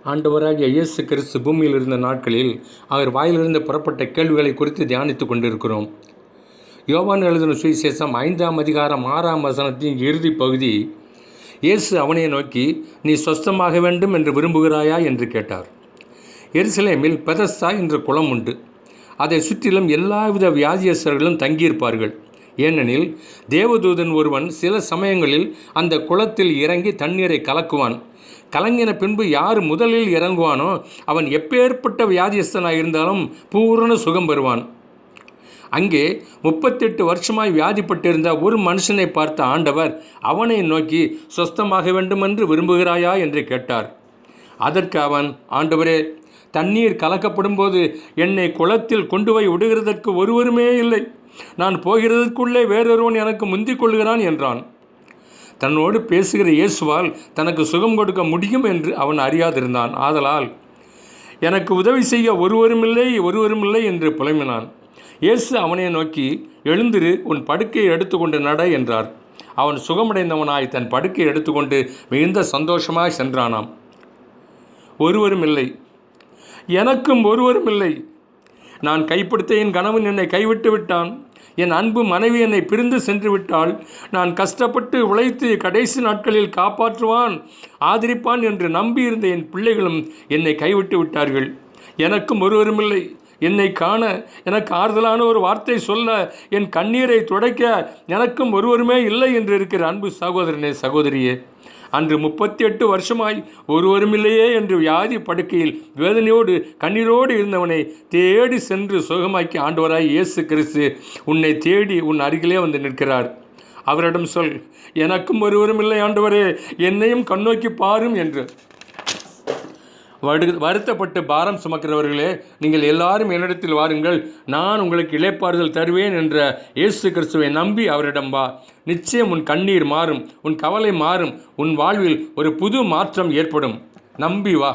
ஆண்டவராகிய இயேசு கிறிஸ்து பூமியில் இருந்த நாட்களில் அவர் வாயிலிருந்து புறப்பட்ட கேள்விகளை குறித்து தியானித்து கொண்டிருக்கிறோம். யோவான் எழுதின சுவிசேஷம் 5ஆம் அதிகாரம் 6ஆம் வசனத்தின் இறுதி பகுதி, இயேசு அவனை நோக்கி, நீ சொஸ்தமாக வேண்டும் என்று விரும்புகிறாயா என்று கேட்டார். எருசலேமில் பெதஸ்தா என்ற குளம் உண்டு. அதை சுற்றிலும் எல்லாவித வியாதியஸ்தர்களும் தங்கியிருப்பார்கள். ஏனெனில் தேவதூதன் ஒருவன் சில சமயங்களில் அந்த குளத்தில் இறங்கி தண்ணீரை கலக்குவான். கலங்கின பின்பு யார் முதலில் இறங்குவானோ அவன் எப்பேற்பட்ட வியாதியஸ்தனாக இருந்தாலும் பூரண சுகம் பெறுவான். அங்கே 38 வருஷமாய் வியாதிப்பட்டிருந்த ஒரு மனுஷனை பார்த்த ஆண்டவர் அவனை நோக்கி, சொஸ்தமாக வேண்டுமென்று விரும்புகிறாயா என்று கேட்டார். அதற்கு அவன், ஆண்டவரே, தண்ணீர் கலக்கப்படும் போது என்னை குளத்தில் கொண்டு போய் விடுகிறதற்கு ஒருவருமே இல்லை. நான் போகிறதற்குள்ளே வேறொருவன் எனக்கு முந்திக் கொள்கிறான் என்றான். தன்னோடு பேசுகிற இயேசுவால் தனக்கு சுகம் கொடுக்க முடியும் என்று அவன் அறியாதிருந்தான். ஆதலால், எனக்கு உதவி செய்ய ஒருவருமில்லை என்று புலம்பினான். இயேசு அவனை நோக்கி, எழுந்திரு, உன் படுக்கையை எடுத்துக்கொண்டு நட என்றார். அவன் சுகமடைந்தவனாய் தன் படுக்கையை எடுத்துக்கொண்டு மிகுந்த சந்தோஷமாய் சென்றானாம். ஒருவரும் இல்லை, எனக்கும் ஒருவரும் இல்லை. நான் கைப்படுத்த என் கணவன் என்னை கைவிட்டு விட்டான். என் அன்பு மனைவி என்னை பிரிந்து சென்று விட்டாள். நான் கஷ்டப்பட்டு உழைத்து கடைசி நாட்களில் காப்பாற்றுவான், ஆதரிப்பான் என்று நம்பியிருந்த என் பிள்ளைகளும் என்னை கைவிட்டு விட்டார்கள். எனக்கும் ஒருவருமில்லை. என்னை காண, எனக்கு ஆறுதலான ஒரு வார்த்தை சொல்ல, என் கண்ணீரை துடைக்க எனக்கும் ஒருவருமே இல்லை என்று இருக்கிற அன்பு சகோதரனே, சகோதரியே, அன்று 38 வருஷமாய் ஒருவருமில்லையே என்று வியாதி படுக்கையில் வேதனையோடு கண்ணீரோடு இருந்தவனை தேடி சென்று சுகமாக்கி ஆண்டவராய் இயேசு கிறிஸ்து உன்னை தேடி உன் அருகிலே வந்து நிற்கிறார். அவரிடம் சொல், எனக்கும் ஒருவருமில்லை ஆண்டவரே, என்னையும் கண்ணோக்கி பாரும் என்று. வருத்தப்பட்டு பாரம் சுமக்கிறவர்களே, நீங்கள் எல்லாரும் என்னிடத்தில் வாருங்கள், நான் உங்களுக்கு இளைப்பாறுதல் தருவேன் என்ற இயேசு கிறிஸ்துவை நம்பி அவரிடம் வா. நிச்சயம் உன் கண்ணீர் மாறும், உன் கவலை மாறும், உன் வாழ்வில் ஒரு புது மாற்றம் ஏற்படும். நம்பி வா.